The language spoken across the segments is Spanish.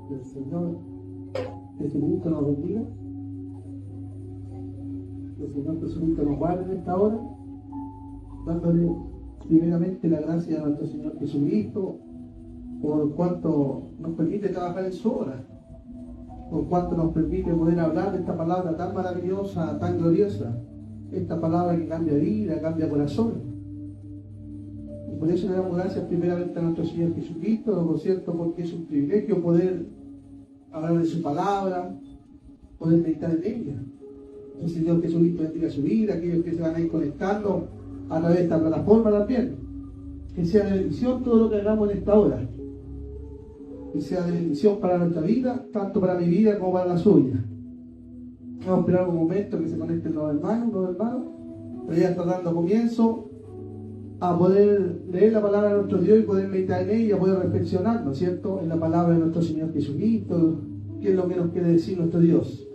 Que el Señor Jesucristo nos bendiga, que el Señor Jesucristo nos guarde en esta hora, dándole primeramente la gracia a nuestro Señor Jesucristo por cuanto nos permite trabajar en su obra, por cuanto nos permite poder hablar de esta palabra tan maravillosa, tan gloriosa, esta palabra que cambia vida, cambia corazón. Y por eso le damos gracias primeramente a nuestro Señor Jesucristo, ¿no es cierto? Porque es un privilegio poder hablar de su palabra, poder meditar en ella. El Señor Jesucristo bendiga su vida, aquellos que se van a ir conectando a través de esta plataforma también. Que sea de bendición todo lo que hagamos en esta hora. Que sea de bendición para nuestra vida, tanto para mi vida como para la suya. Vamos a esperar un momento que se conecten los hermanos, pero ya está dando comienzo a poder leer la palabra de nuestro Dios y poder meditar en ella, poder reflexionar, ¿no es cierto?, en la palabra de nuestro Señor Jesucristo, qué es lo que nos quiere decir nuestro Dios.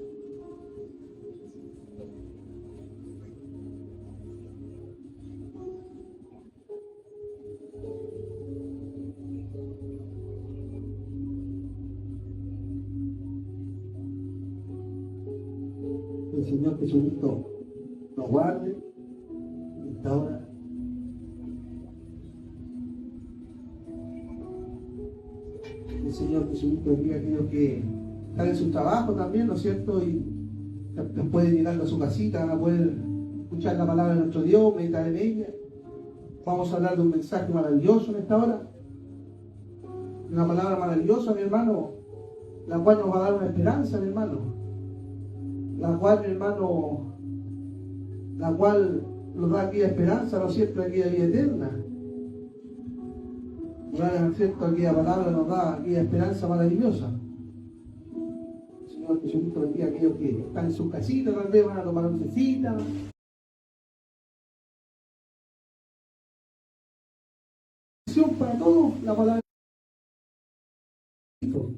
El Señor Jesucristo nos guarde en esta hora. El Señor Jesucristo bendiga a aquellos que están en su trabajo también, ¿no es cierto? Y después de llegar a su casita van a poder escuchar la palabra de nuestro Dios, meditar en ella. Vamos a hablar de un mensaje maravilloso en esta hora. Una palabra maravillosa, mi hermano, la cual nos va a dar una esperanza, mi hermano. La cual, mi hermano, la cual nos da aquella esperanza, ¿no es cierto?, aquella vida eterna. ¿No es cierto? Aquella palabra nos da aquella esperanza maravillosa. El Señor Jesucristo bendiga a aquellos que están en sus casitas, tal vez van a tomar una cita. Para todos, la palabra de Cristo.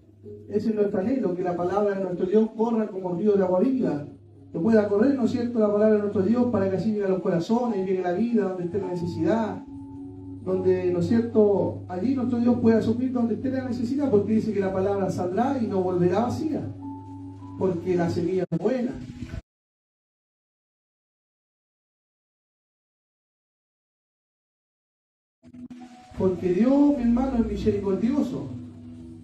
Ese es nuestro anhelo, que la palabra de nuestro Dios corra como río de agua viva, que pueda correr, ¿no es cierto?, la palabra de nuestro Dios para que así llegue a los corazones, llegue a la vida donde esté la necesidad, donde, ¿no es cierto?, allí nuestro Dios pueda suplir donde esté la necesidad, porque dice que la palabra saldrá y no volverá vacía, porque la semilla es buena. Porque Dios, mi hermano, es misericordioso.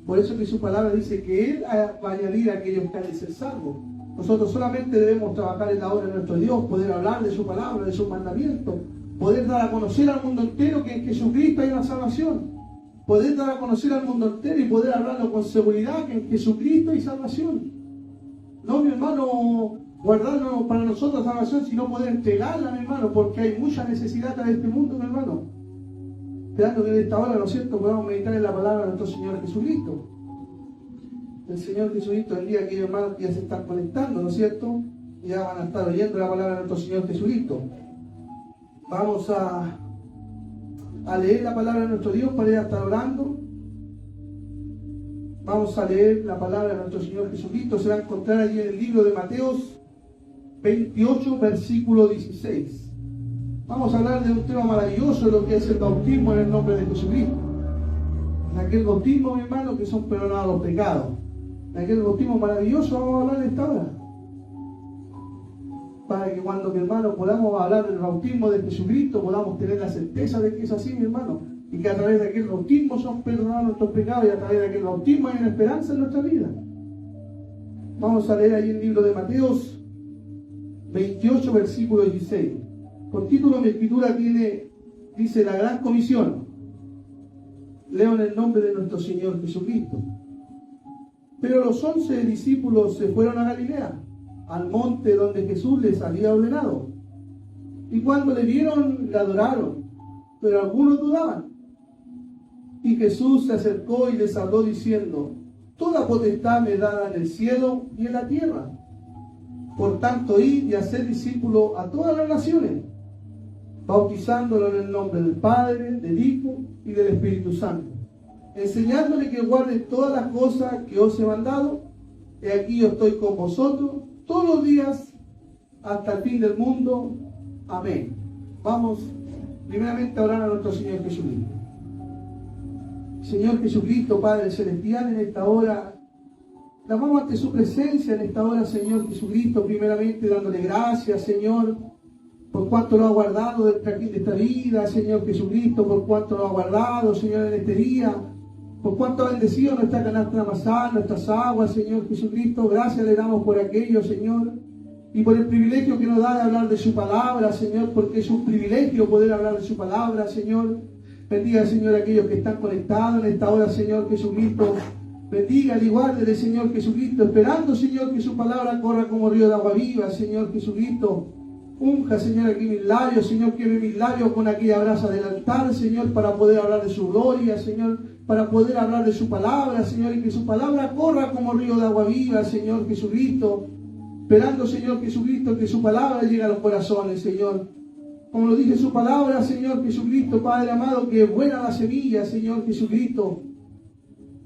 Por eso que su palabra dice que Él va a añadir a aquellos que han de ser salvos. Nosotros solamente debemos trabajar en la obra de nuestro Dios, poder hablar de su palabra, de sus mandamientos, poder dar a conocer al mundo entero que en Jesucristo hay una salvación, poder dar a conocer al mundo entero y poder hablarlo con seguridad que en Jesucristo hay salvación. No, mi hermano, guardarnos para nosotros salvación, sino poder entregarla, mi hermano, porque hay mucha necesidad en este mundo, mi hermano. Esperando que en esta hora, ¿no es cierto?, podamos meditar en la palabra de nuestro Señor Jesucristo. El Señor Jesucristo, el día que aquellos hermanos ya se están conectando, ¿no es cierto?, ya van a estar oyendo la palabra de nuestro Señor Jesucristo. Vamos a leer la palabra de nuestro Dios para ir a estar orando. Vamos a leer la palabra de nuestro Señor Jesucristo. Se va a encontrar allí en el libro de Mateos 28, versículo 16. Vamos a hablar de un tema maravilloso, de lo que es el bautismo en el nombre de Jesucristo. En aquel bautismo, mi hermano, que son perdonados los pecados. En aquel bautismo maravilloso vamos a hablar de esta hora. Para que cuando, mi hermano, podamos hablar del bautismo de Jesucristo, podamos tener la certeza de que es así, mi hermano. Y que a través de aquel bautismo son perdonados nuestros pecados y a través de aquel bautismo hay una esperanza en nuestra vida. Vamos a leer ahí el libro de Mateos 28, versículo 16. Por título mi escritura dice la gran comisión. Leo en el nombre de nuestro Señor Jesucristo. Pero los 11 discípulos se fueron a Galilea, al monte donde Jesús les había ordenado. Y cuando le vieron, le adoraron, pero algunos dudaban. Y Jesús se acercó y les habló diciendo: toda potestad me es dada en el cielo y en la tierra. Por tanto, id y haced discípulos a todas las naciones, bautizándolos en el nombre del Padre, del Hijo y del Espíritu Santo, enseñándole que guarden todas las cosas que os he mandado. He aquí yo estoy con vosotros todos los días hasta el fin del mundo. Amén. Vamos primeramente a orar a nuestro Señor Jesucristo. Señor Jesucristo, Padre Celestial, en esta hora clamamos ante su presencia en esta hora, Señor Jesucristo, primeramente dándole gracias, Señor, por cuanto lo ha guardado del trajín de esta vida, Señor Jesucristo, por cuanto lo ha guardado, Señor, en este día, por cuanto ha bendecido nuestra canasta amasada, nuestras aguas, Señor Jesucristo. Gracias le damos por aquello, Señor, y por el privilegio que nos da de hablar de su palabra, Señor, porque es un privilegio poder hablar de su palabra, Señor. Bendiga, Señor, a aquellos que están conectados en esta hora, Señor Jesucristo. Bendiga y guárdele, Señor Jesucristo, esperando, Señor, que su palabra corra como río de agua viva, Señor Jesucristo. Unja, Señor, aquí mis labios, Señor, queme mis labios con aquella brasa del altar, Señor, para poder hablar de su gloria, Señor, para poder hablar de su palabra, Señor, y que su palabra corra como río de agua viva, Señor Jesucristo. Esperando, Señor Jesucristo, que su palabra llegue a los corazones, Señor. Como lo dice su palabra, Señor Jesucristo, Padre amado, que es buena la semilla, Señor Jesucristo.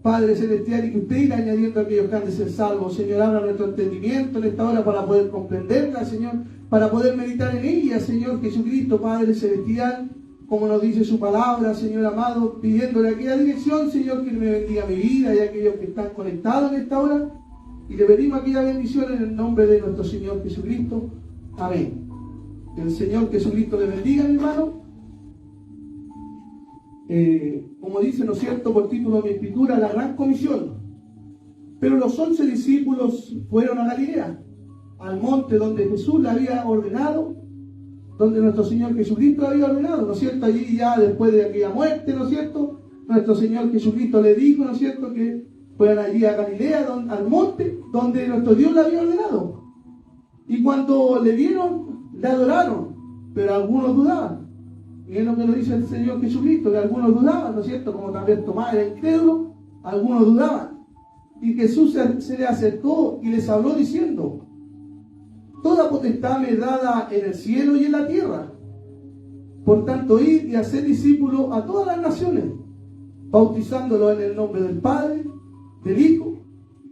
Padre Celestial, y que usted irá añadiendo a aquellos que han de ser salvos, Señor. Abra nuestro entendimiento en esta hora para poder comprenderla, Señor, para poder meditar en ella, Señor Jesucristo, Padre Celestial, como nos dice su palabra, Señor amado, pidiéndole aquella dirección, Señor, que me bendiga mi vida y a aquellos que están conectados en esta hora. Y le pedimos aquella bendición en el nombre de nuestro Señor Jesucristo. Amén. Que el Señor Jesucristo le bendiga, mi hermano. Como dice, ¿no es cierto?, por título de mi escritura, la gran comisión. Pero los 11 discípulos fueron a Galilea, al monte donde Jesús le había ordenado, donde nuestro Señor Jesucristo le había ordenado, ¿no es cierto? Allí ya después de aquella muerte, ¿no es cierto?, nuestro Señor Jesucristo le dijo, ¿no es cierto?, que fueran allí a Galilea, al monte donde nuestro Dios le había ordenado. Y cuando le vieron, le adoraron, pero algunos dudaban. Y es lo que nos dice el Señor Jesucristo, que algunos dudaban, ¿no es cierto? Como también Tomás era incrédulo, algunos dudaban. Y Jesús se le acercó y les habló diciendo: toda potestad me es dada en el cielo y en la tierra. Por tanto, id y haced discípulos a todas las naciones, bautizándolos en el nombre del Padre, del Hijo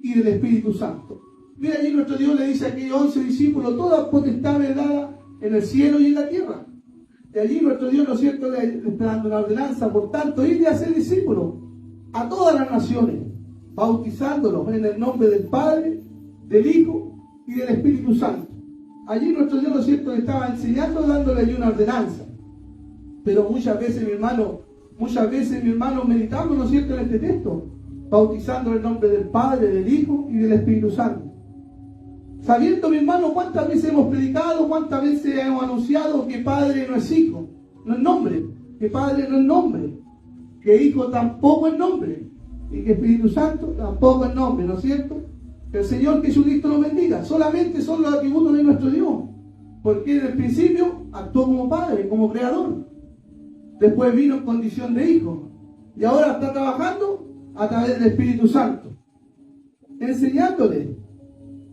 y del Espíritu Santo. Mira, allí nuestro Dios le dice a aquellos 11 discípulos: toda potestad me es dada en el cielo y en la tierra. Y allí nuestro Dios, ¿no es cierto?, le está dando una ordenanza. Por tanto, id y haced discípulos a todas las naciones, bautizándolos en el nombre del Padre, del Hijo y del Espíritu Santo. Allí nuestro Dios, ¿no es cierto?, le estaba enseñando, dándole allí una ordenanza. Pero muchas veces, mi hermano, meditamos, ¿no es cierto?, en este texto, bautizando en el nombre del Padre, del Hijo y del Espíritu Santo. Sabiendo, mi hermano, cuántas veces hemos predicado, cuántas veces hemos anunciado que Padre no es Hijo, no es nombre, que Padre no es nombre, que Hijo tampoco es nombre, y que Espíritu Santo tampoco es nombre, ¿no es cierto? Que el Señor Jesucristo nos bendiga. Solamente son los atributos de nuestro Dios, porque en el principio actuó como Padre, como Creador. Después vino en condición de Hijo, y ahora está trabajando a través del Espíritu Santo, enseñándole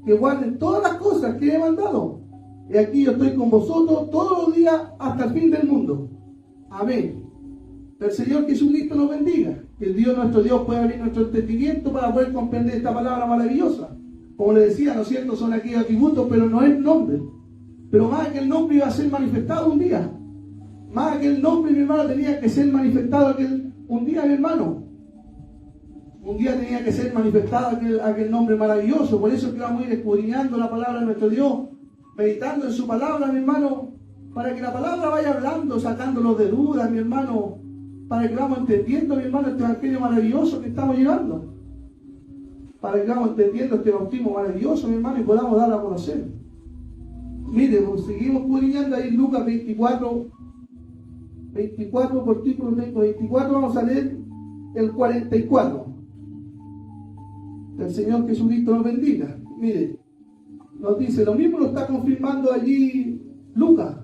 que guarden todas las cosas que he mandado. Y aquí yo estoy con vosotros todos los días hasta el fin del mundo. Amén. El Señor Jesucristo nos bendiga. Que el Dios, nuestro Dios, pueda abrir nuestro entendimiento para poder comprender esta palabra maravillosa. Como le decía, ¿no es cierto?, son aquellos atributos, pero no es nombre. Pero más que el nombre iba a ser manifestado un día. Más que el nombre, mi hermano, tenía que ser manifestado un día, mi hermano. Un día tenía que ser manifestado aquel nombre maravilloso. Por eso que vamos a ir escudriñando la palabra de nuestro Dios, meditando en su palabra, mi hermano, para que la palabra vaya hablando, sacándolos de dudas, mi hermano, para que vamos entendiendo, mi hermano, este evangelio maravilloso que estamos llevando, para que vamos entendiendo este bautismo maravilloso, mi hermano, y podamos darlo a conocer. Mire, pues, seguimos escudriñando ahí Lucas 24, por título tengo 24, vamos a leer el 44. El Señor Jesucristo nos bendiga. Mire, nos dice, lo mismo lo está confirmando allí Lucas.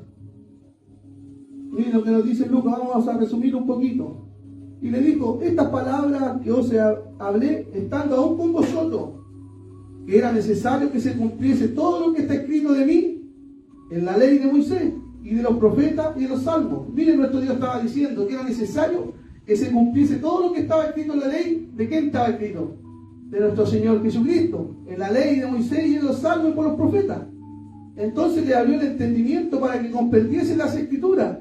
Miren lo que nos dice Lucas, vamos a resumir un poquito. Y le dijo, estas palabras que os hablé, estando aún con vosotros, que era necesario que se cumpliese todo lo que está escrito de mí en la ley de Moisés y de los profetas y de los salmos. Miren, nuestro Dios estaba diciendo que era necesario que se cumpliese todo lo que estaba escrito en la ley. ¿De quién estaba escrito? De nuestro Señor Jesucristo, en la ley de Moisés y en los salmos y por los profetas. Entonces le abrió el entendimiento para que comprendiese las escrituras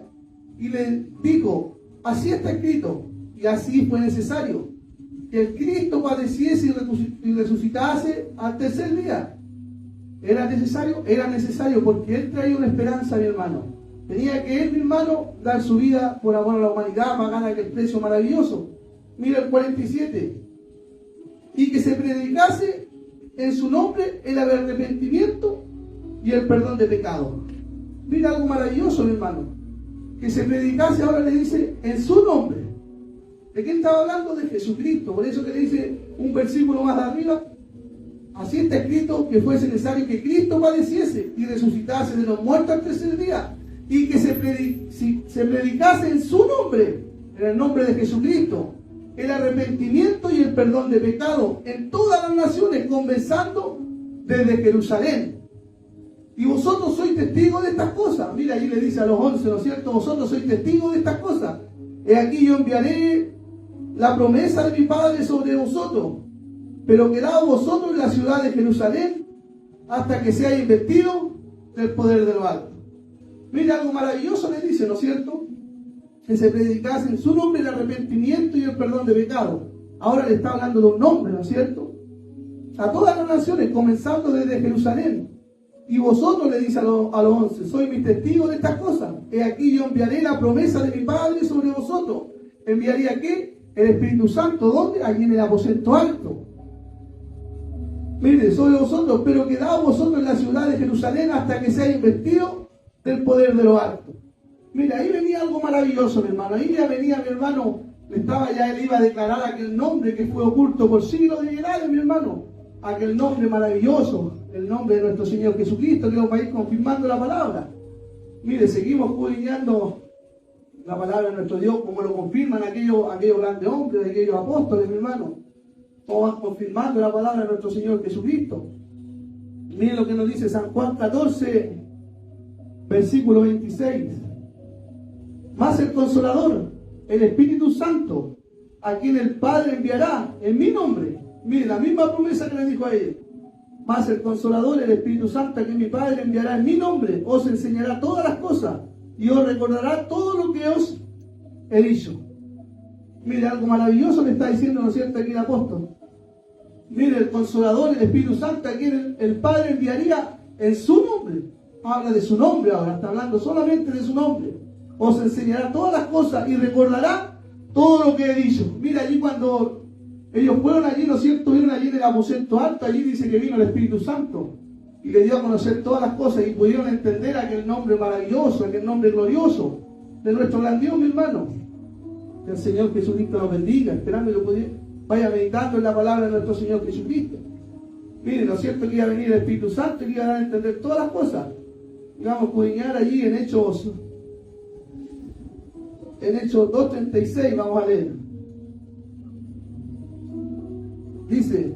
y le dijo, así está escrito, y así fue necesario, que el Cristo padeciese y resucitase al tercer día. Era necesario porque Él traía una esperanza, mi hermano. Tenía que Él, mi hermano, dar su vida por amor a la humanidad, pagar aquel precio maravilloso. Mira el 47. Y que se predicase en su nombre el arrepentimiento y el perdón de pecados. Mira algo maravilloso, mi hermano. Que se predicase, ahora le dice, en su nombre. ¿De quién estaba hablando? De Jesucristo. Por eso que le dice un versículo más arriba, así está escrito que fuese necesario que Cristo padeciese y resucitase de los muertos al tercer día, y que se predicase en su nombre, en el nombre de Jesucristo, el arrepentimiento y el perdón de pecado en todas las naciones, comenzando desde Jerusalén. Y vosotros sois testigos de estas cosas. Mira, allí le dice a los 11, ¿no es cierto? Vosotros sois testigos de estas cosas. He aquí yo enviaré la promesa de mi Padre sobre vosotros, pero quedaos vosotros en la ciudad de Jerusalén hasta que seáis investidos del poder de lo alto. Mira, algo maravilloso le dice, ¿no es cierto? Que se predicase en su nombre el arrepentimiento y el perdón de pecado. Ahora le está hablando de un nombre, ¿no es cierto? A todas las naciones, comenzando desde Jerusalén. Y vosotros, le dice a los 11, sois mis testigos de estas cosas. He aquí yo enviaré la promesa de mi Padre sobre vosotros. ¿Enviaría qué? El Espíritu Santo. ¿Dónde? Allí en el aposento alto. Mire, sobre vosotros, pero quedaos vosotros en la ciudad de Jerusalén hasta que seáis investidos del poder de lo alto. Mira, ahí venía algo maravilloso, mi hermano. Ahí ya venía mi hermano, él iba a declarar aquel nombre que fue oculto por siglos de edades, mi hermano. Aquel nombre maravilloso, el nombre de nuestro Señor Jesucristo, que vamos a ir confirmando la palabra. Mire, seguimos escudriñando la palabra de nuestro Dios, como lo confirman aquellos grandes hombres, aquellos apóstoles, mi hermano. Todos van confirmando la palabra de nuestro Señor Jesucristo. Mire lo que nos dice San Juan 14, versículo 26. Más el Consolador, el Espíritu Santo, a quien el Padre enviará en mi nombre. Mire, la misma promesa que le dijo a él. Más el Consolador, el Espíritu Santo, a quien mi Padre enviará en mi nombre, os enseñará todas las cosas y os recordará todo lo que os he dicho. Mire, algo maravilloso le está diciendo, ¿no es cierto?, aquí el apóstol. Mire, el Consolador, el Espíritu Santo, a quien el Padre enviaría en su nombre. Habla de su nombre ahora, está hablando solamente de su nombre. Os enseñará todas las cosas y recordará todo lo que he dicho. Mira, allí cuando ellos fueron allí, ¿no es cierto?, vieron allí en el aposento alto, allí dice que vino el Espíritu Santo y le dio a conocer todas las cosas y pudieron entender aquel nombre maravilloso, aquel nombre glorioso de nuestro gran Dios, mi hermano. Que el Señor Jesucristo los bendiga, esperando que vaya meditando en la palabra de nuestro Señor Jesucristo. Miren, ¿no es cierto?, que iba a venir el Espíritu Santo y que iba a dar a entender todas las cosas. Y vamos a escudriñar allí en Hechos 2:36, vamos a leer. Dice: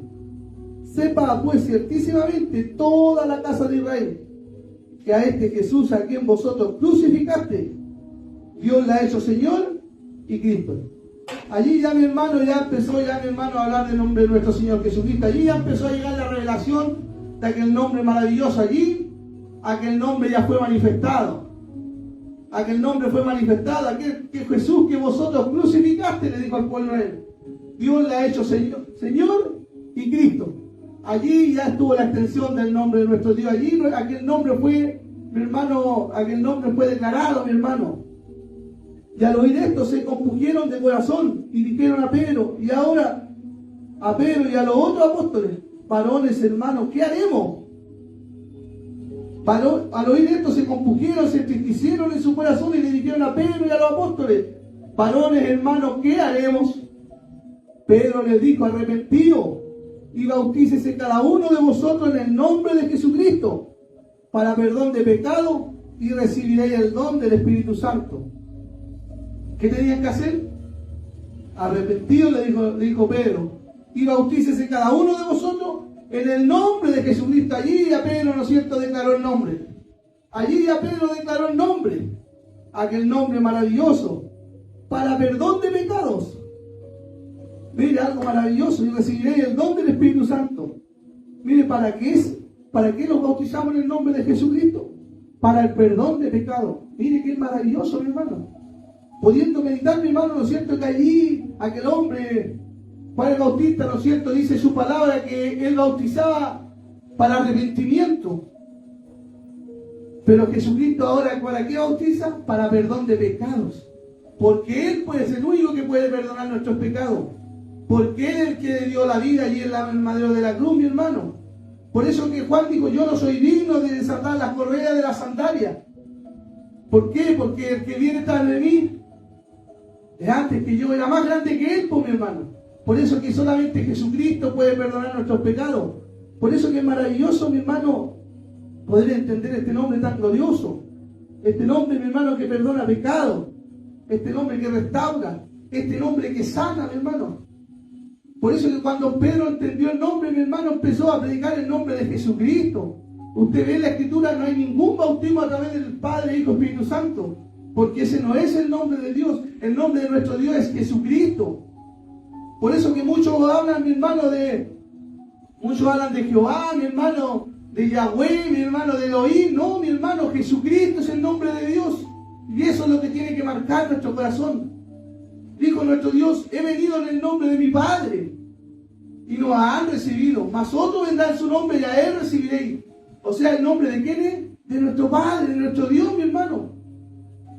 sepa pues ciertísimamente toda la casa de Israel que a este Jesús, a quien vosotros crucificaste, Dios le ha hecho Señor y Cristo. Allí ya mi hermano empezó a hablar del nombre de nuestro Señor Jesucristo. Allí ya empezó a llegar la revelación de aquel nombre maravilloso. Allí aquel nombre ya fue manifestado. Aquel nombre fue manifestado. Aquel que Jesús que vosotros crucificaste, le dijo al pueblo de él, Dios le ha hecho Señor y Cristo. Allí ya estuvo la extensión del nombre de nuestro Dios. Allí aquel nombre fue, mi hermano, aquel nombre fue declarado, mi hermano. Y al oír esto se compungieron de corazón y dijeron a Pedro y ahora a Pedro y a los otros apóstoles: varones, hermanos, ¿qué haremos? Al oír esto se compungieron, se entristecieron en su corazón y le dijeron a Pedro y a los apóstoles: varones, hermanos, ¿qué haremos? Pedro les dijo: arrepentidos y bautícese cada uno de vosotros en el nombre de Jesucristo para perdón de pecado y recibiréis el don del Espíritu Santo. ¿Qué tenían que hacer? Arrepentidos, le dijo Pedro, y bautícese cada uno de vosotros en el nombre de Jesucristo. Allí ya Pedro, ¿no es cierto?, declaró el nombre. Allí ya Pedro declaró el nombre, aquel nombre maravilloso, para perdón de pecados. Mire, algo maravilloso, y recibiréis el don del Espíritu Santo. Mire, ¿para qué los bautizamos en el nombre de Jesucristo? Para el perdón de pecados. Mire qué maravilloso, mi hermano. Pudiendo meditar, mi hermano, ¿no es cierto?, que allí aquel hombre, Juan el Bautista, ¿no es cierto?, dice su palabra que él bautizaba para arrepentimiento. Pero Jesucristo ahora, ¿para qué bautiza? Para perdón de pecados. Porque Él es el único que puede perdonar nuestros pecados. Porque Él es el que dio la vida allí en el madero de la cruz, mi hermano. Por eso que Juan dijo, yo no soy digno de desatar las correas de la sandalia. ¿Por qué? Porque el que viene tras de mí es antes que yo, era más grande que Él, mi hermano. Por eso que solamente Jesucristo puede perdonar nuestros pecados. Por eso que es maravilloso, mi hermano, poder entender este nombre tan glorioso. Este nombre, mi hermano, que perdona pecados. Este nombre que restaura. Este nombre que sana, mi hermano. Por eso que cuando Pedro entendió el nombre, mi hermano, empezó a predicar el nombre de Jesucristo. Usted ve en la Escritura, no hay ningún bautismo a través del Padre, Hijo, Espíritu Santo. Porque ese no es el nombre de Dios. El nombre de nuestro Dios es Jesucristo. Por eso que muchos hablan, mi hermano, muchos hablan de Jehová, mi hermano, de Yahweh, mi hermano, de Elohim. No, mi hermano, Jesucristo es el nombre de Dios. Y eso es lo que tiene que marcar nuestro corazón. Dijo nuestro Dios, he venido en el nombre de mi Padre, y nos han recibido. Mas otros vendrán en su nombre y a Él recibiréis. O sea, ¿el nombre de quién es? De nuestro Padre, de nuestro Dios, mi hermano.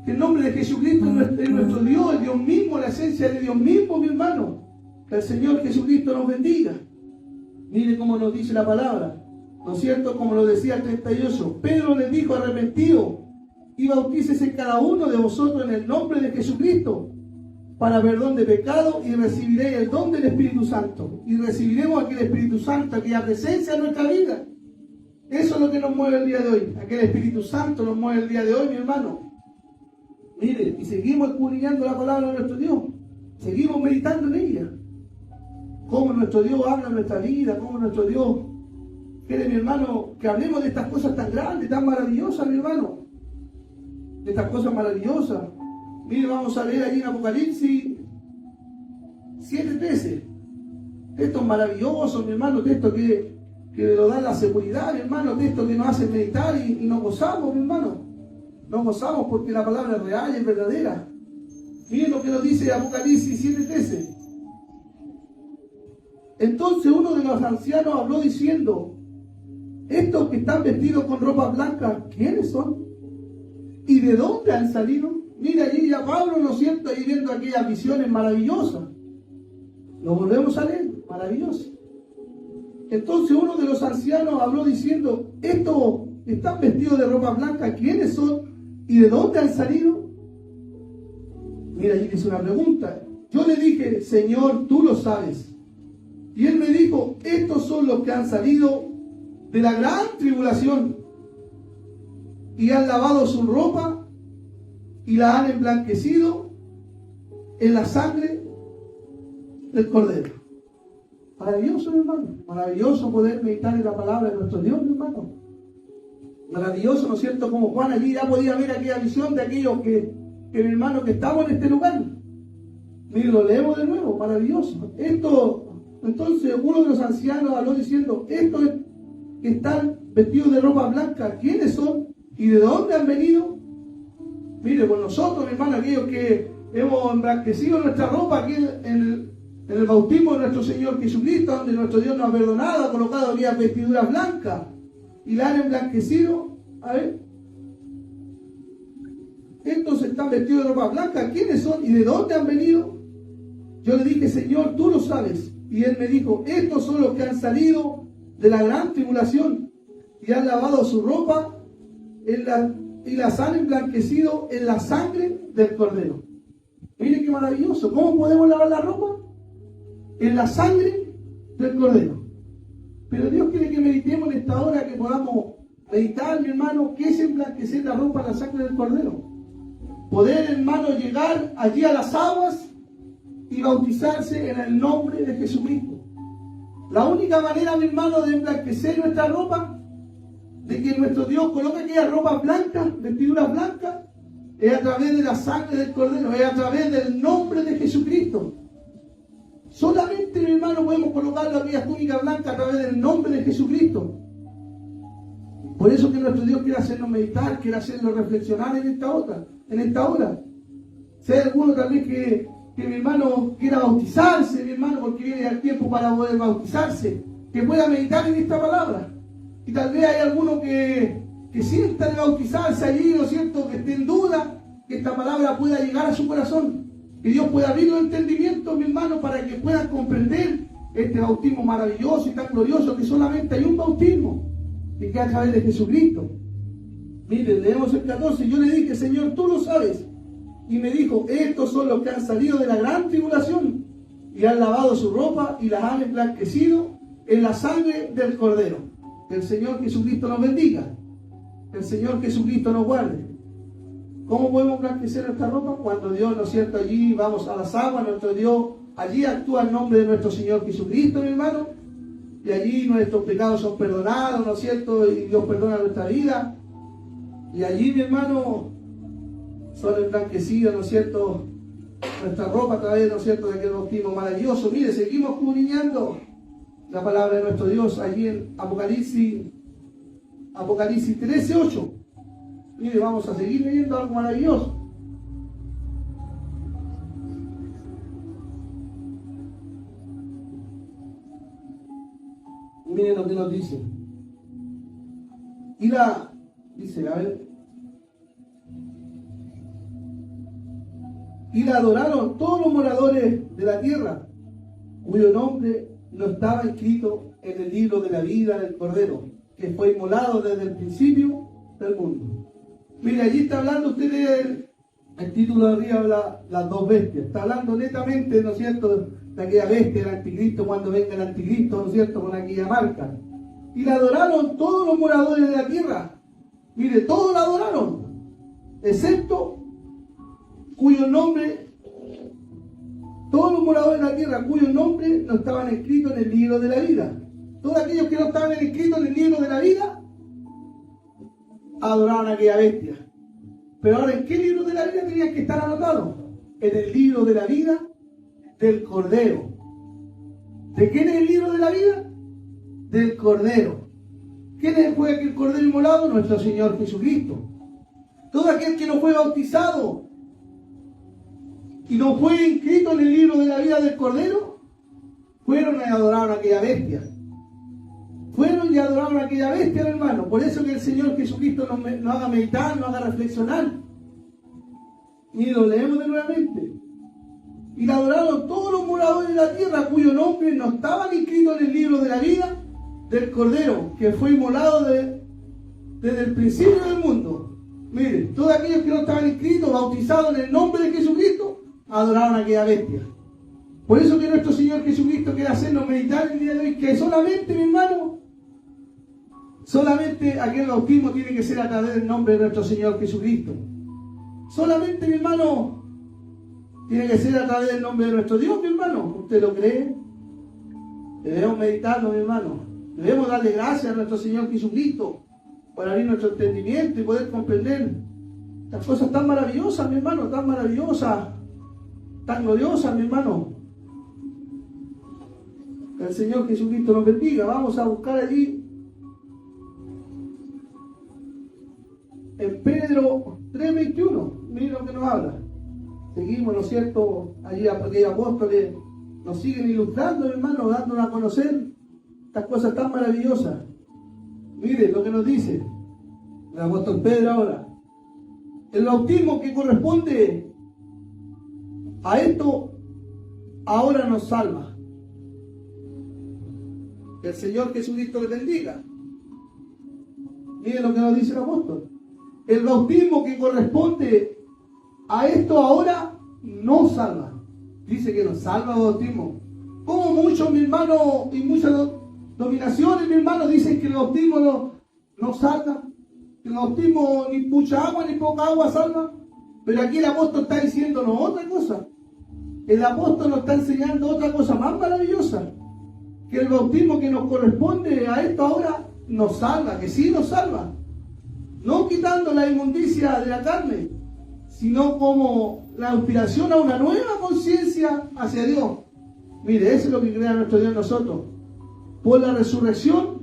El nombre de Jesucristo es nuestro Dios, el Dios mismo, la esencia de Dios mismo, mi hermano. Que el Señor Jesucristo nos bendiga. Mire cómo nos dice la palabra, ¿no es cierto? Como lo decía el 38. Pedro les dijo, arrepentido y bautícese cada uno de vosotros en el nombre de Jesucristo para perdón de pecado y recibiréis el don del Espíritu Santo. Y recibiremos aquel Espíritu Santo, aquella presencia en nuestra vida. Eso es lo que nos mueve el día de hoy. Aquel Espíritu Santo nos mueve el día de hoy, mi hermano. Mire, y seguimos escudriñando la palabra de nuestro Dios. Seguimos meditando en ella. Cómo nuestro Dios habla en nuestra vida, cómo nuestro Dios quiere, mi hermano, que hablemos de estas cosas tan grandes, tan maravillosas, mi hermano. De estas cosas maravillosas. Mire, vamos a leer allí en Apocalipsis 7:13. Textos maravillosos, mi hermano, textos que nos dan la seguridad, mi hermano, textos que nos hacen meditar y nos gozamos, mi hermano. Nos gozamos porque la palabra es real y es verdadera. Miren lo que nos dice Apocalipsis 7:13. Entonces uno de los ancianos habló diciendo, estos que están vestidos con ropa blanca, ¿quiénes son? ¿Y de dónde han salido? Mira allí ya Pablo, ¿no es cierto?, ahí viendo aquellas visiones maravillosas. Lo volvemos a leer, maravilloso. Entonces uno de los ancianos habló diciendo, estos están vestidos de ropa blanca, ¿quiénes son? ¿Y de dónde han salido? Mira, allí dice una pregunta. Yo le dije, Señor, tú lo sabes. Y él me dijo, estos son los que han salido de la gran tribulación y han lavado su ropa y la han emblanquecido en la sangre del Cordero. Maravilloso, mi hermano. Maravilloso poder meditar en la palabra de nuestro Dios, mi hermano. Maravilloso, ¿no es cierto? Como Juan allí ya podía ver aquella visión de aquellos que mi hermano, que estamos en este lugar. Mire, lo leemos de nuevo, maravilloso. Entonces uno de los ancianos habló diciendo, estos que están vestidos de ropa blanca, ¿quiénes son? ¿Y de dónde han venido? Mire, pues nosotros, mi hermano, aquellos que hemos emblanquecido nuestra ropa aquí en el bautismo de nuestro Señor Jesucristo, donde nuestro Dios nos ha perdonado, ha colocado aquellas vestiduras blancas y la han emblanquecido. A ver, estos están vestidos de ropa blanca, ¿quiénes son? ¿Y de dónde han venido? Yo le dije, Señor, tú lo sabes. Y él me dijo, estos son los que han salido de la gran tribulación y han lavado su ropa y las han emblanquecido en la sangre del Cordero. Mire qué maravilloso. ¿Cómo podemos lavar la ropa? En la sangre del Cordero. Pero Dios quiere que meditemos en esta hora, que podamos meditar, mi hermano, que es emblanquecer la ropa a la sangre del Cordero. Poder, hermano, llegar allí a las aguas y bautizarse en el nombre de Jesucristo. La única manera, mi hermano, de emblanquecer nuestra ropa, de que nuestro Dios coloque aquellas ropas blancas, vestiduras blancas, es a través de la sangre del Cordero, es a través del nombre de Jesucristo. Solamente, mi hermano, podemos colocar aquellas túnicas blancas a través del nombre de Jesucristo. Por eso que nuestro Dios quiere hacernos meditar, quiere hacernos reflexionar en esta hora. Si hay alguno tal vez que mi hermano quiera bautizarse, mi hermano, porque viene el tiempo para poder bautizarse, que pueda meditar en esta palabra. Y tal vez hay alguno que sienta de bautizarse allí, ¿no es cierto?, que esté en duda, que esta palabra pueda llegar a su corazón, que Dios pueda abrir los entendimientos, mi hermano, para que puedan comprender este bautismo maravilloso y tan glorioso, que solamente hay un bautismo, y que es a través de Jesucristo. Miren, leemos el 14, yo le dije, Señor, tú lo sabes. Y me dijo, estos son los que han salido de la gran tribulación y han lavado su ropa y las han emblanquecido en la sangre del Cordero. Que el Señor Jesucristo nos bendiga. Que el Señor Jesucristo nos guarde. ¿Cómo podemos emblanquecer nuestra ropa? Cuando Dios, ¿no es cierto?, allí vamos a las aguas, nuestro Dios, allí actúa en nombre de nuestro Señor Jesucristo, mi hermano. Y allí nuestros pecados son perdonados, ¿no es cierto? Y Dios perdona nuestra vida. Y allí, mi hermano, son emblanquecidas, ¿no es cierto?, nuestra ropa a través, ¿no es cierto?, de aquel bautismo maravilloso. Mire, seguimos escudriñando la palabra de nuestro Dios allí en Apocalipsis 13:8. Mire, vamos a seguir leyendo algo maravilloso. Miren lo que nos dice. Dice, a ver. Y la adoraron todos los moradores de la tierra, cuyo nombre no estaba escrito en el libro de la vida del Cordero, que fue inmolado desde el principio del mundo. Mire, allí está hablando usted el título de arriba habla las dos bestias. Está hablando netamente, ¿no es cierto?, de aquella bestia, el anticristo, cuando venga el anticristo, ¿no es cierto?, con aquella marca. Y la adoraron todos los moradores de la tierra. Mire, todos la adoraron, excepto cuyo nombre, todos los moradores de la tierra cuyo nombre no estaban escritos en el libro de la vida. Todos aquellos que no estaban escritos en el libro de la vida adoraban a aquella bestia. Pero ahora, ¿en qué libro de la vida tenían que estar anotados? En el libro de la vida del Cordero. ¿De quién es el libro de la vida? Del Cordero. ¿Quién fue aquel Cordero inmolado? Nuestro Señor Jesucristo. Todo aquel que no fue bautizado y no fue inscrito en el libro de la vida del Cordero, fueron y adoraron a aquella bestia. Fueron y adoraron a aquella bestia, hermano. Por eso que el Señor Jesucristo nos haga meditar, nos haga reflexionar. Y lo leemos de nuevamente. Y la adoraron todos los moradores de la tierra, cuyo nombre no estaban inscritos en el libro de la vida del Cordero, que fue inmolado desde el principio del mundo. Miren, todos aquellos que no estaban inscritos, bautizados en el nombre de Jesucristo, adoraron a aquella bestia. Por eso que nuestro Señor Jesucristo quiere hacernos meditar el día de hoy, que solamente, mi hermano, solamente aquel bautismo tiene que ser a través del nombre de nuestro Señor Jesucristo. Solamente, mi hermano, tiene que ser a través del nombre de nuestro Dios, mi hermano. ¿Usted lo cree? Debemos meditarlo, mi hermano. Debemos darle gracias a nuestro Señor Jesucristo por abrir nuestro entendimiento y poder comprender las cosas tan maravillosas, mi hermano, tan maravillosas, tan gloriosas, mi hermano. Que el Señor Jesucristo nos bendiga. Vamos a buscar allí en Pedro 3:21. Miren lo que nos habla. Seguimos, ¿no es cierto? Allí aquellos apóstoles nos siguen ilustrando, hermano, dándonos a conocer estas cosas tan maravillosas. Miren lo que nos dice el apóstol Pedro ahora. El bautismo que corresponde a esto ahora nos salva. Que el Señor Jesucristo le bendiga. Miren lo que nos dice el apóstol. El bautismo que corresponde a esto ahora nos salva. Dice que nos salva el bautismo. Como muchos, mi hermano, y muchos dominaciones, mi hermano, dicen que el bautismo no salva, que el bautismo ni mucha agua ni poca agua salva, pero aquí el apóstol está diciéndonos otra cosa. El apóstol nos está enseñando otra cosa más maravillosa, que el bautismo que nos corresponde a esto ahora nos salva, que sí nos salva, no quitando la inmundicia de la carne, sino como la aspiración a una nueva conciencia hacia Dios. Mire, eso es lo que crea nuestro Dios en nosotros, por la resurrección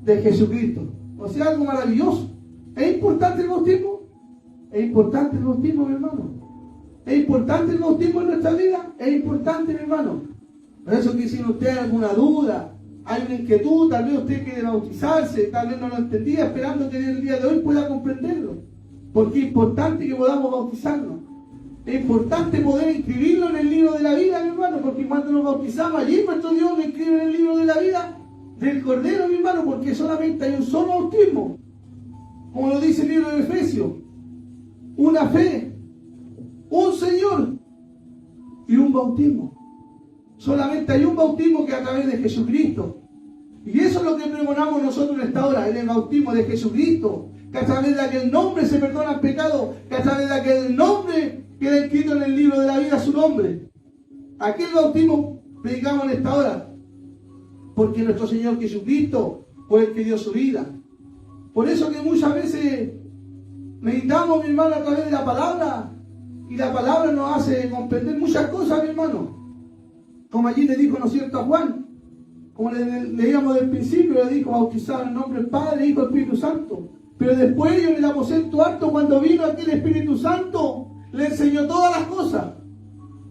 de Jesucristo. O sea, algo maravilloso. ¿Es importante el bautismo? ¿Es importante el bautismo, mi hermano? ¿Es importante el bautismo en nuestra vida? Es importante, mi hermano. Por eso que si usted hay alguna duda, hay una inquietud, tal vez usted quiere bautizarse, tal vez no lo entendía, esperando que el día de hoy pueda comprenderlo. Porque es importante que podamos bautizarnos. Es importante poder inscribirlo en el libro de la vida, mi hermano, porque cuando nos bautizamos allí, nuestro Dios nos inscribe en el libro de la vida del Cordero, mi hermano, porque solamente hay un solo bautismo. Como lo dice el libro de Efesios, una fe, un Señor y un bautismo. Solamente hay un bautismo que a través de Jesucristo. Y eso es lo que pregonamos nosotros en esta hora, en el bautismo de Jesucristo, que a través de aquel nombre se perdonan pecados, que a través de aquel nombre queda escrito en el libro de la vida su nombre. Aquel bautismo predicamos en esta hora, porque nuestro Señor Jesucristo fue el que dio su vida. Por eso que muchas veces meditamos, mi hermano, a través de la palabra, y la palabra nos hace comprender muchas cosas, mi hermano. Como allí le dijo, ¿no es cierto?, a Juan, como leíamos del principio, le dijo, bautizado en el nombre del Padre, Hijo y Espíritu Santo. Pero después en el aposento alto, cuando vino aquel Espíritu Santo, le enseñó todas las cosas.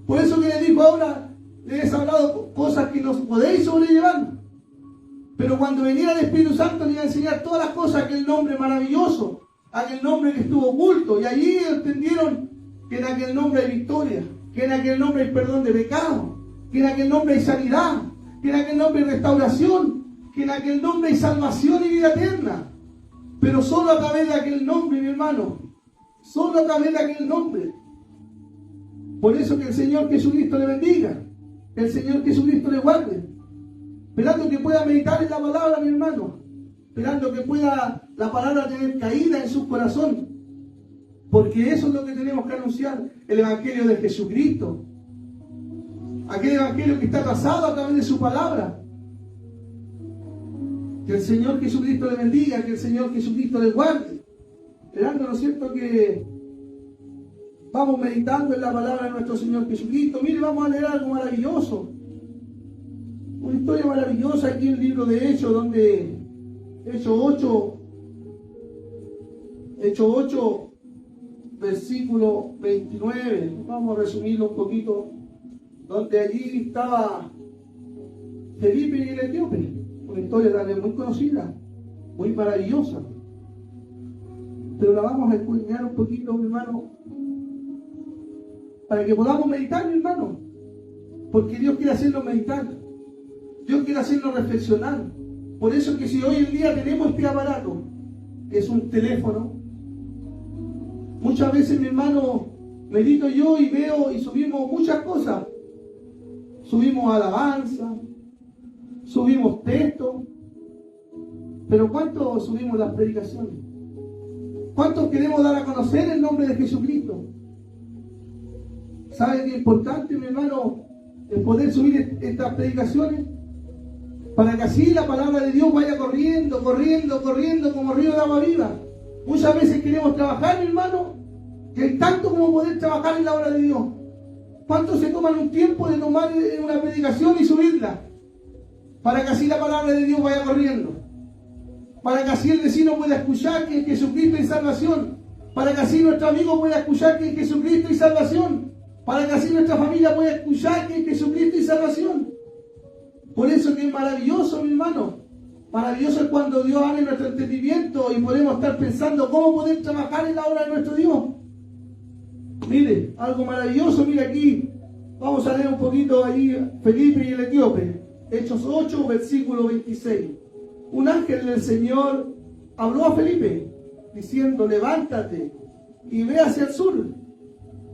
Por eso que le dijo ahora, les he hablado cosas que no podéis sobrellevar. Pero cuando venía el Espíritu Santo le iba a enseñar todas las cosas, aquel nombre maravilloso, aquel nombre que estuvo oculto. Y allí entendieron que en aquel nombre hay victoria, que en aquel nombre hay perdón de pecado, que en aquel nombre hay sanidad, que en aquel nombre hay restauración, que en aquel nombre hay salvación y vida eterna. Pero solo a través de aquel nombre, mi hermano, solo a través de aquel nombre. Por eso que el Señor Jesucristo le bendiga, que el Señor Jesucristo le guarde, esperando que pueda meditar en la palabra, mi hermano, esperando que pueda la palabra tener caída en su corazón, porque eso es lo que tenemos que anunciar, el Evangelio de Jesucristo, aquel Evangelio que está basado a través de su palabra. Que el Señor Jesucristo le bendiga, que el Señor Jesucristo le guarde, esperando, ¿no es cierto?, que vamos meditando en la palabra de nuestro Señor Jesucristo. Mire, vamos a leer algo maravilloso, una historia maravillosa aquí en el libro de Hechos, donde Hechos 8, versículo 29, vamos a resumirlo un poquito, donde allí estaba Felipe y el etíope, una historia también muy conocida, muy maravillosa, pero la vamos a escudriñar un poquito, mi hermano, para que podamos meditar, mi hermano, porque Dios quiere hacernos meditar, Dios quiere hacernos reflexionar. Por eso que si hoy en día tenemos este aparato, que es un teléfono, muchas veces, mi hermano, medito yo y veo y subimos muchas cosas. Subimos alabanza, subimos texto, pero ¿cuánto subimos las predicaciones? ¿Cuántos queremos dar a conocer el nombre de Jesucristo? ¿Sabe qué importante, mi hermano, el poder subir estas predicaciones? Para que así la palabra de Dios vaya corriendo, corriendo, corriendo como río de agua viva. Muchas veces queremos trabajar, mi hermano, que hay tanto como poder trabajar en la obra de Dios. ¿Cuántos se toman un tiempo de tomar una predicación y subirla? Para que así la palabra de Dios vaya corriendo. Para que así el vecino pueda escuchar que en Jesucristo hay salvación. Para que así nuestro amigo pueda escuchar que en Jesucristo hay salvación. Para que así nuestra familia pueda escuchar que en Jesucristo hay salvación. Por eso que es maravilloso, mi hermano. Maravilloso es cuando Dios abre nuestro entendimiento y podemos estar pensando cómo poder trabajar en la obra de nuestro Dios. Mire, algo maravilloso, mire aquí. Vamos a leer un poquito ahí Felipe y el etíope. Hechos 8, versículo 26. Un ángel del Señor habló a Felipe, diciendo, levántate y ve hacia el sur,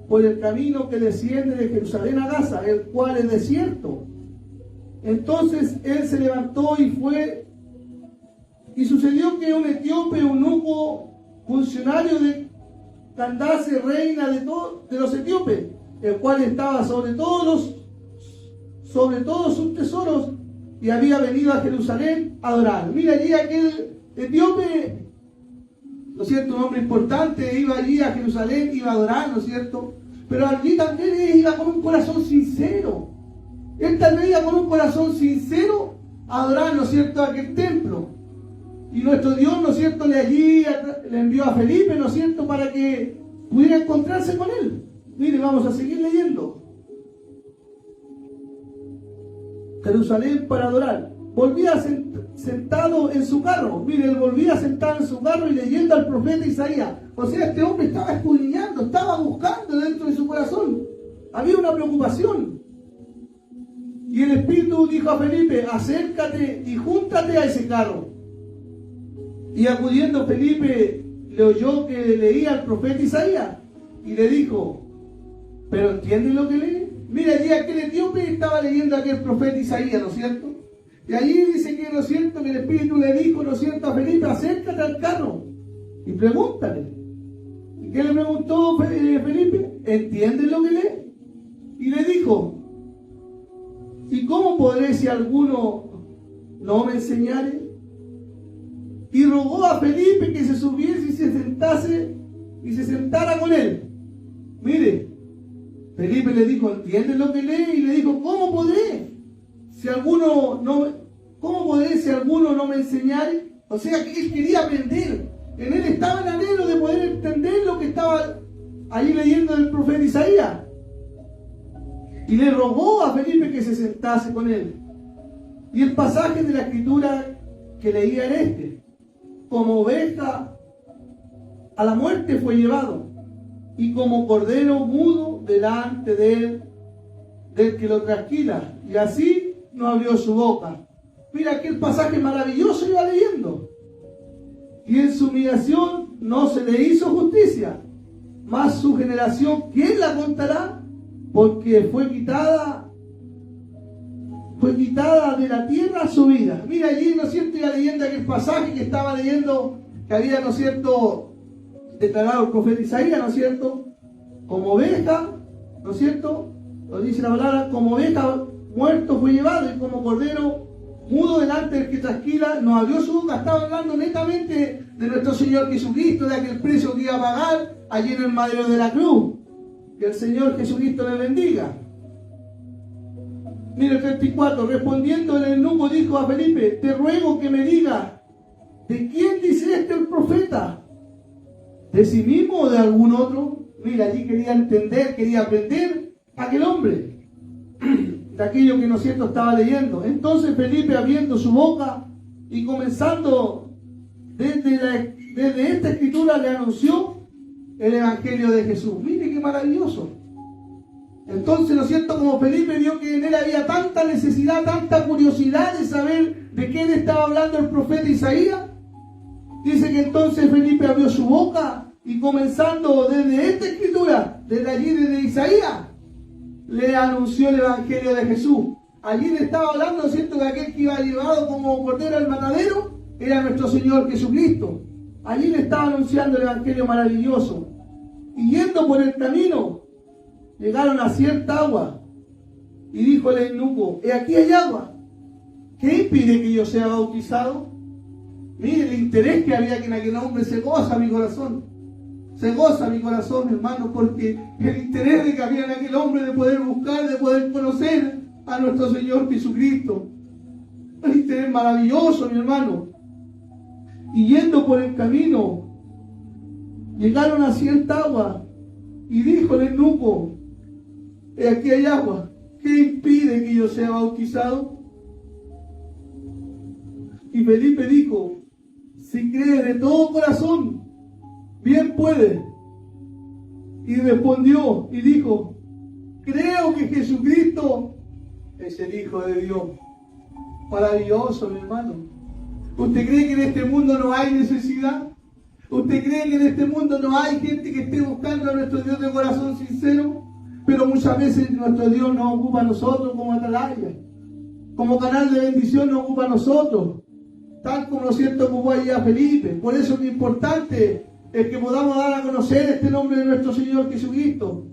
por el camino que desciende de Jerusalén a Gaza, el cual es desierto. Entonces él se levantó y fue, y sucedió que un etíope eunuco, funcionario de Candace, reina de los etíopes, el cual estaba sobre todos sus tesoros, y había venido a Jerusalén a adorar. Mira allí aquel etíope, ¿no es cierto? Un hombre importante, iba allí a Jerusalén, iba a adorar, ¿no es cierto? Pero allí también él iba con un corazón sincero. Él también iba con un corazón sincero a adorar, ¿no es cierto?, a aquel templo. Y nuestro Dios, ¿no es cierto?, le envió a Felipe, ¿no es cierto?, para que pudiera encontrarse con él. Mire, vamos a seguir leyendo. Jerusalén para adorar. Volvía sentado en su carro. Mire, él volvía sentado en su carro y leyendo al profeta Isaías. O sea, este hombre estaba escudriñando, estaba buscando dentro de su corazón. Había una preocupación. Y el Espíritu dijo a Felipe: acércate y júntate a ese carro. Y acudiendo Felipe le oyó que leía al profeta Isaías y le dijo: ¿pero entiendes lo que lee? Mira, allí aquel etíope estaba leyendo a aquel profeta Isaías, ¿no es cierto? Y allí dice que, ¿no es cierto?, que el Espíritu le dijo, ¿no es cierto?, a Felipe: acércate al carro y pregúntale. ¿Y qué le preguntó Felipe? ¿Entiendes lo que lee? Y le dijo: ¿y cómo podré si alguno no me enseñare? Y rogó a Felipe que se subiese y se sentara con él. Mire, Felipe le dijo: ¿entiendes lo que lee? Y le dijo: ¿cómo podré si alguno no me enseñare? O sea, que él quería aprender. En él estaba el anhelo de poder entender lo que estaba ahí leyendo del profeta Isaías. Y le rogó a Felipe que se sentase con él. Y el pasaje de la escritura que leía era este: como oveja a la muerte fue llevado, y como cordero mudo delante de él, del que lo trasquila, y así no abrió su boca. Mira aquel pasaje maravilloso iba leyendo. Y en su humillación no se le hizo justicia, mas su generación, ¿quién la contará? Porque fue quitada de la tierra su vida. Mira allí, ¿no es cierto?, iba leyendo aquel pasaje que estaba leyendo, que había, ¿no es cierto?, declarado el profeta Isaías, ¿no es cierto? Como oveja, ¿no es cierto?, lo dice la palabra: como oveja muerto fue llevado, y como cordero mudo delante del que trasquila no abrió su boca. Estaba hablando netamente de nuestro Señor Jesucristo, de aquel precio que iba a pagar allí en el madero de la cruz. Que el Señor Jesucristo le bendiga. Mira el 34. Respondiendo el eunuco dijo a Felipe: te ruego que me digas, ¿de quién dice este el profeta? ¿De sí mismo o de algún otro? Mira, allí quería entender, quería aprender aquel hombre de aquello que, ¿no es cierto?, estaba leyendo. Entonces Felipe, abriendo su boca y comenzando desde esta escritura, le anunció el evangelio de Jesús. Mire qué maravilloso. Entonces, ¿no es cierto?, como Felipe vio que en él había tanta necesidad, tanta curiosidad de saber de quién estaba hablando el profeta Isaías, dice que entonces Felipe abrió su boca y, comenzando desde esta escritura, desde Isaías, le anunció el evangelio de Jesús. Allí le estaba hablando, ¿no es cierto?, de aquel que iba llevado como cordero al matadero, era nuestro Señor Jesucristo. Allí le estaba anunciando el evangelio maravilloso. Y yendo por el camino, llegaron a cierta agua. Y dijo el eunuco: he aquí hay agua. ¿Qué impide que yo sea bautizado? Mire el interés que había en aquel hombre. Se goza mi corazón. Se goza mi corazón, hermano, porque el interés de que había en aquel hombre de poder buscar, de poder conocer a nuestro Señor Jesucristo. Un interés maravilloso, mi hermano. Y yendo por el camino, llegaron a cierta agua. Y dijo el eunuco: he aquí hay agua. ¿Qué impide que yo sea bautizado? Y Felipe dijo: si crees de todo corazón, bien puede. Y respondió y dijo: creo que Jesucristo es el Hijo de Dios. Maravilloso, mi hermano. ¿Usted cree que en este mundo no hay necesidad? ¿Usted cree que en este mundo no hay gente que esté buscando a nuestro Dios de corazón sincero? Pero muchas veces nuestro Dios nos ocupa a nosotros como atalaya. como canal de bendición nos ocupa a nosotros, tal como, ¿no es cierto?, ocupó allí a Felipe. Por eso es importante es que podamos dar a conocer este nombre de nuestro Señor Jesucristo.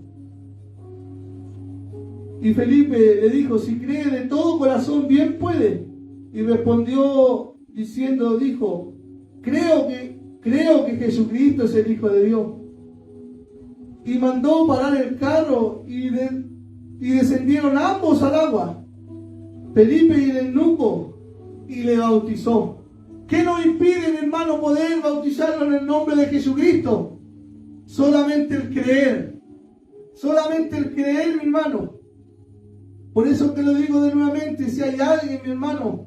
Y Felipe le dijo, si cree de todo corazón, bien puede. Y respondió dijo, creo que Jesucristo es el Hijo de Dios. Y mandó parar el carro y descendieron ambos al agua, Felipe y el eunuco, y le bautizó. ¿Qué nos impide, mi hermano, poder bautizarlo en el nombre de Jesucristo? Solamente el creer. Solamente el creer, mi hermano. Por eso te lo digo de nuevamente, si hay alguien, mi hermano,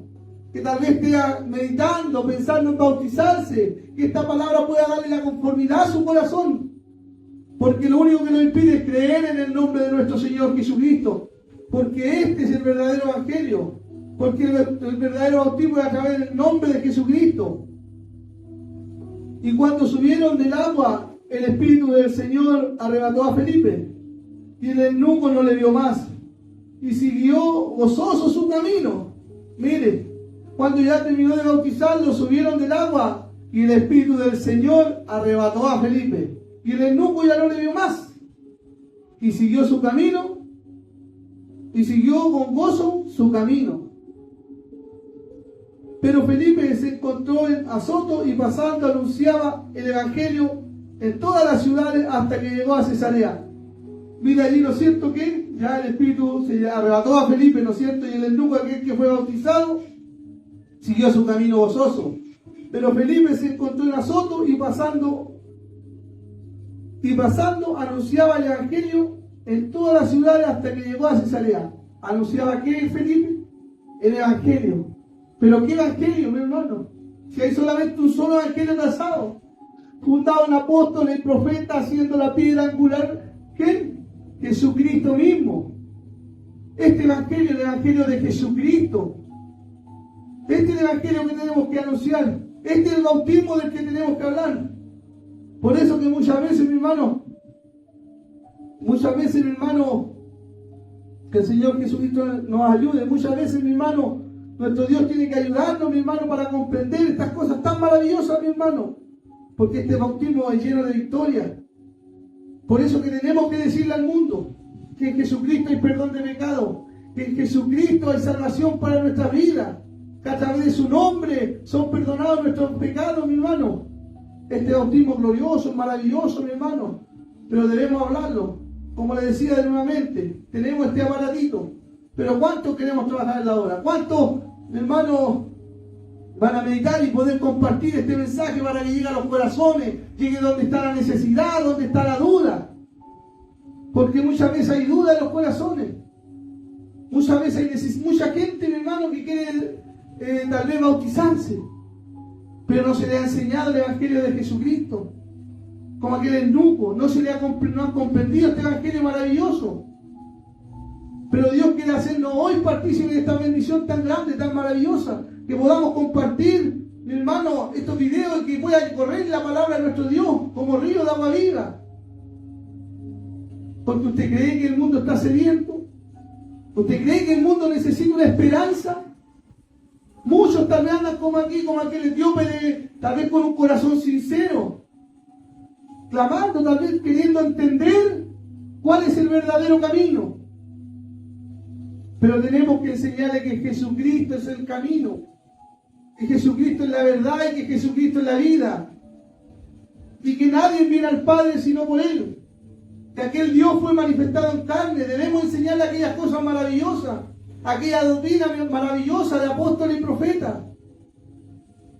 que tal vez esté meditando, pensando en bautizarse, que esta palabra pueda darle la conformidad a su corazón. Porque lo único que nos impide es creer en el nombre de nuestro Señor Jesucristo. Porque este es el verdadero evangelio. Porque el verdadero bautismo es a través del nombre de Jesucristo. Y cuando subieron del agua, el Espíritu del Señor arrebató a Felipe. Y el eunuco no le vio más. Y siguió gozoso su camino. Mire, cuando ya terminó de bautizarlo, subieron del agua. Y el Espíritu del Señor arrebató a Felipe. Y el eunuco ya no le vio más. Y siguió su camino. Y siguió con gozo su camino. Pero Felipe se encontró en Azoto y pasando anunciaba el Evangelio en todas las ciudades hasta que llegó a Cesarea. Mira allí, ¿no es cierto?, que ya el Espíritu se arrebató a Felipe, ¿no es cierto?, y el eunuco, aquel que fue bautizado, siguió su camino gozoso. Pero Felipe se encontró en Azoto y pasando anunciaba el Evangelio en todas las ciudades hasta que llegó a Cesarea. ¿Anunciaba qué, Felipe? El Evangelio. ¿Pero qué Evangelio, mi hermano? Si hay solamente un solo Evangelio trazado, fundado en apóstoles y profetas, siendo la piedra angular, ¿quién? Jesucristo mismo. Este Evangelio es el Evangelio de Jesucristo. Este es el Evangelio que tenemos que anunciar. Este es el bautismo del que tenemos que hablar. Por eso que muchas veces, mi hermano, que el Señor Jesucristo nos ayude. Muchas veces, mi hermano, nuestro Dios tiene que ayudarnos, mi hermano, para comprender estas cosas tan maravillosas, mi hermano. Porque este bautismo es lleno de victoria. Por eso que tenemos que decirle al mundo que en Jesucristo hay perdón de pecado, que en Jesucristo hay salvación para nuestra vida, que a través de su nombre son perdonados nuestros pecados, mi hermano. Este bautismo glorioso, maravilloso, mi hermano. Pero debemos hablarlo. Como le decía nuevamente, tenemos este aparatito. Pero ¿cuántos queremos trabajar en la obra? ¿Cuántos, mi hermano, van a meditar y poder compartir este mensaje para que llegue a los corazones, llegue donde está la necesidad, donde está la duda? Porque muchas veces hay duda en los corazones. Muchas veces hay mucha gente, mi hermano, que quiere tal vez bautizarse, pero no se le ha enseñado el Evangelio de Jesucristo. Como aquel eunuco, no han comprendido este Evangelio maravilloso. Pero Dios quiere hacernos hoy partícipes de esta bendición tan grande, tan maravillosa, que podamos compartir, mi hermano, estos videos y que pueda correr la palabra de nuestro Dios como río de agua viva. Porque usted cree que el mundo está sediento, usted cree que el mundo necesita una esperanza. Muchos tal vez andan como aquí, como aquel etíope, tal vez con un corazón sincero, clamando, tal vez queriendo entender cuál es el verdadero camino. Pero tenemos que enseñarle que Jesucristo es el camino, que Jesucristo es la verdad y que Jesucristo es la vida. Y que nadie viene al Padre sino por Él. Que aquel Dios fue manifestado en carne. Debemos enseñarle aquellas cosas maravillosas, aquella doctrina maravillosa de apóstoles y profetas.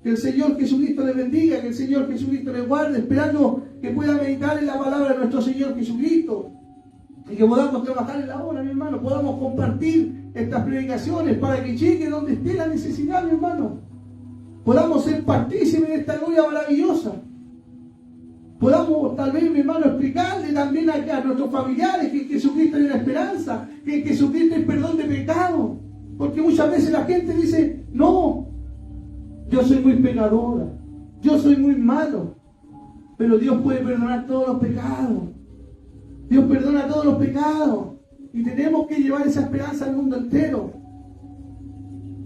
Que el Señor Jesucristo les bendiga, que el Señor Jesucristo les guarde, esperando que pueda meditar en la palabra de nuestro Señor Jesucristo. Y que podamos trabajar en la obra, mi hermano, podamos compartir estas predicaciones para que llegue donde esté la necesidad, mi hermano. Podamos ser partícipes de esta gloria maravillosa. Podamos, tal vez, mi hermano, explicarle también a nuestros familiares que en Jesucristo hay una esperanza, que en Jesucristo hay perdón de pecado. Porque muchas veces la gente dice, no, yo soy muy pecadora, yo soy muy malo, pero Dios puede perdonar todos los pecados. Dios perdona todos los pecados y tenemos que llevar esa esperanza al mundo entero.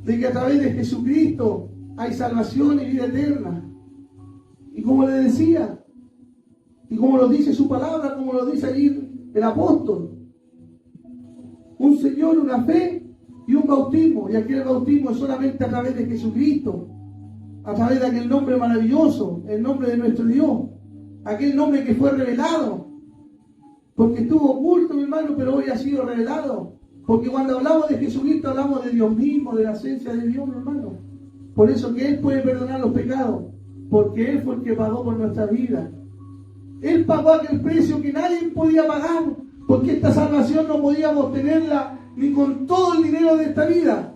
de que a través de Jesucristo hay salvación y vida eterna. Y como le decía, y como lo dice su palabra, como lo dice allí el apóstol, un Señor, una fe y un bautismo. Y aquel bautismo es solamente a través de Jesucristo, a través de aquel nombre maravilloso, el nombre de nuestro Dios, aquel nombre que fue revelado, porque estuvo oculto, mi hermano, pero hoy ha sido revelado. Porque cuando hablamos de Jesucristo hablamos de Dios mismo, de la esencia de Dios, mi hermano. Por eso que Él puede perdonar los pecados, porque Él fue el que pagó por nuestra vida. Él pagó aquel precio que nadie podía pagar, porque esta salvación no podíamos tenerla ni con todo el dinero de esta vida.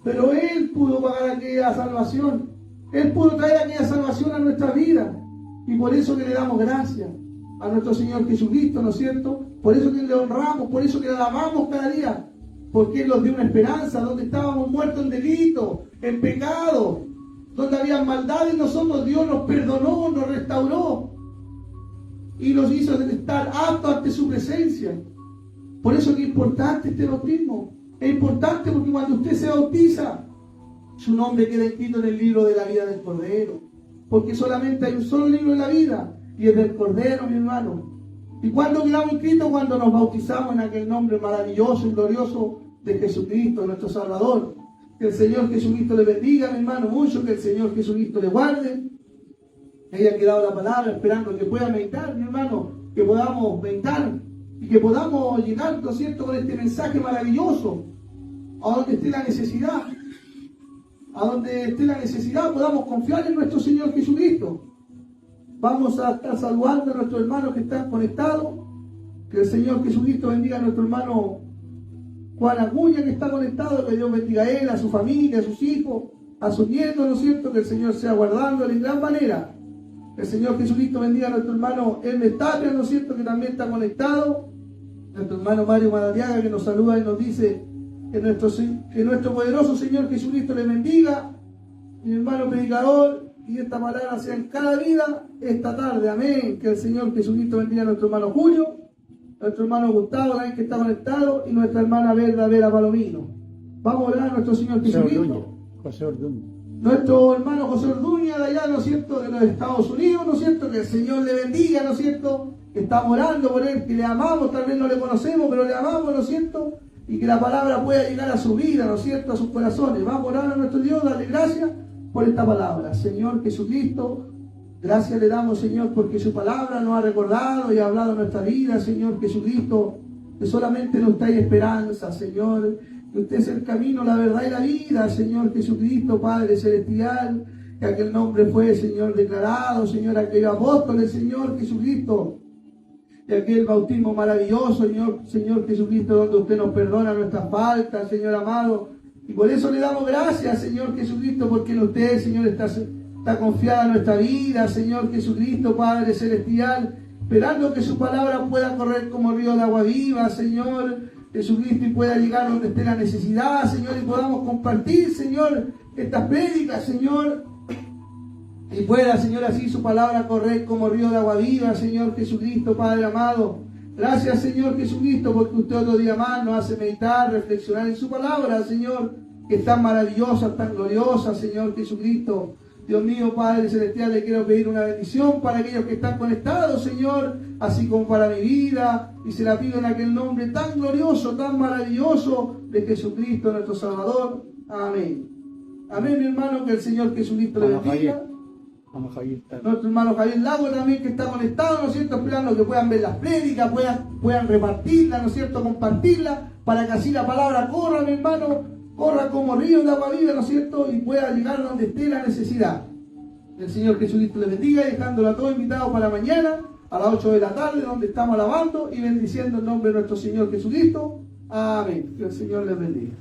Pero Él pudo pagar aquella salvación. Él pudo traer aquella salvación a nuestra vida. Y por eso que le damos gracias a nuestro Señor Jesucristo, ¿no es cierto? Por eso que le honramos, por eso que le alabamos cada día. Porque Él nos dio una esperanza donde estábamos muertos en delito, en pecado, donde había maldad en nosotros. Dios nos perdonó, nos restauró y nos hizo estar aptos ante su presencia. Por eso que es importante este bautismo. Es importante porque cuando usted se bautiza, su nombre queda escrito en el libro de la vida del Cordero. Porque solamente hay un solo libro en la vida, y es del Cordero, mi hermano. ¿Y cuándo quedamos inscritos? Cuando nos bautizamos en aquel nombre maravilloso y glorioso de Jesucristo, nuestro Salvador. Que el Señor Jesucristo le bendiga, mi hermano, mucho, que el Señor Jesucristo le guarde. Haya quedado la palabra, esperando que pueda meditar, mi hermano, que podamos meditar y que podamos llegar, ¿no es cierto?, con este mensaje maravilloso a donde esté la necesidad. A donde esté la necesidad podamos confiar en nuestro Señor Jesucristo. Vamos a estar saludando a nuestros hermanos que están conectados. Que el Señor Jesucristo bendiga a nuestro hermano Juan Acuña, que está conectado. Que Dios bendiga a él, a su familia, a sus hijos, a sus nietos, ¿no es cierto? Que el Señor sea guardándole en gran manera. Que el Señor Jesucristo bendiga a nuestro hermano Hermes Tapia, ¿no es cierto?, que también está conectado. Nuestro hermano Mario Madariaga, que nos saluda y nos dice que nuestro poderoso Señor Jesucristo le bendiga. Mi hermano predicador, y esta palabra sea en cada vida esta tarde. Amén. Que el Señor Jesucristo bendiga a nuestro hermano Julio, nuestro hermano Gustavo, también que está conectado, y nuestra hermana Vera Palomino. Vamos a orar a nuestro Señor Jesucristo. José Orduña. Nuestro hermano José Orduña de allá, ¿no es cierto?, de los Estados Unidos, ¿no es cierto?, que el Señor le bendiga, ¿no es cierto?, que estamos orando por él, que le amamos, tal vez no le conocemos, pero le amamos, ¿no es cierto?, y que la palabra pueda llegar a su vida, ¿no es cierto?, a sus corazones. Vamos a orar a nuestro Dios, darle gracias por esta palabra. Señor Jesucristo, gracias le damos, Señor, porque su palabra nos ha recordado y ha hablado en nuestra vida, Señor Jesucristo, que solamente nos trae esperanza, Señor, que usted es el camino, la verdad y la vida, Señor Jesucristo, Padre Celestial, que aquel nombre fue, Señor, declarado, Señor, aquellos apóstoles, Señor Jesucristo, y aquel bautismo maravilloso, Señor Jesucristo, donde usted nos perdona nuestras faltas, Señor amado. Y por eso le damos gracias, Señor Jesucristo, porque en usted, Señor, está confiada nuestra vida, Señor Jesucristo, Padre Celestial, esperando que su palabra pueda correr como río de agua viva, Señor Jesucristo, y pueda llegar donde esté la necesidad, Señor, y podamos compartir, Señor, estas prédicas, Señor, y pueda, Señor, así su palabra correr como río de agua viva, Señor Jesucristo, Padre amado. Gracias, Señor Jesucristo, porque usted otro día más nos hace meditar, reflexionar en su palabra, Señor, que es tan maravillosa, tan gloriosa, Señor Jesucristo. Dios mío, Padre Celestial, le quiero pedir una bendición para aquellos que están conectados, Señor, así como para mi vida, y se la pido en aquel nombre tan glorioso, tan maravilloso de Jesucristo, nuestro Salvador. Amén. Amén, mi hermano, que el Señor Jesucristo le bendiga. Nuestro hermano Javier Lago también, que está conectado, ¿no es cierto?, esperando que puedan ver las prédicas, puedan repartirlas, ¿no es cierto?, compartirlas, para que así la palabra corra, mi hermano, corra como río de agua viva, ¿no es cierto?, y pueda llegar donde esté la necesidad. El Señor Jesucristo le bendiga, dejándolo a todos invitados para mañana a las 8 de la tarde, donde estamos alabando y bendiciendo el nombre de nuestro Señor Jesucristo. Amén. Que el Señor les bendiga.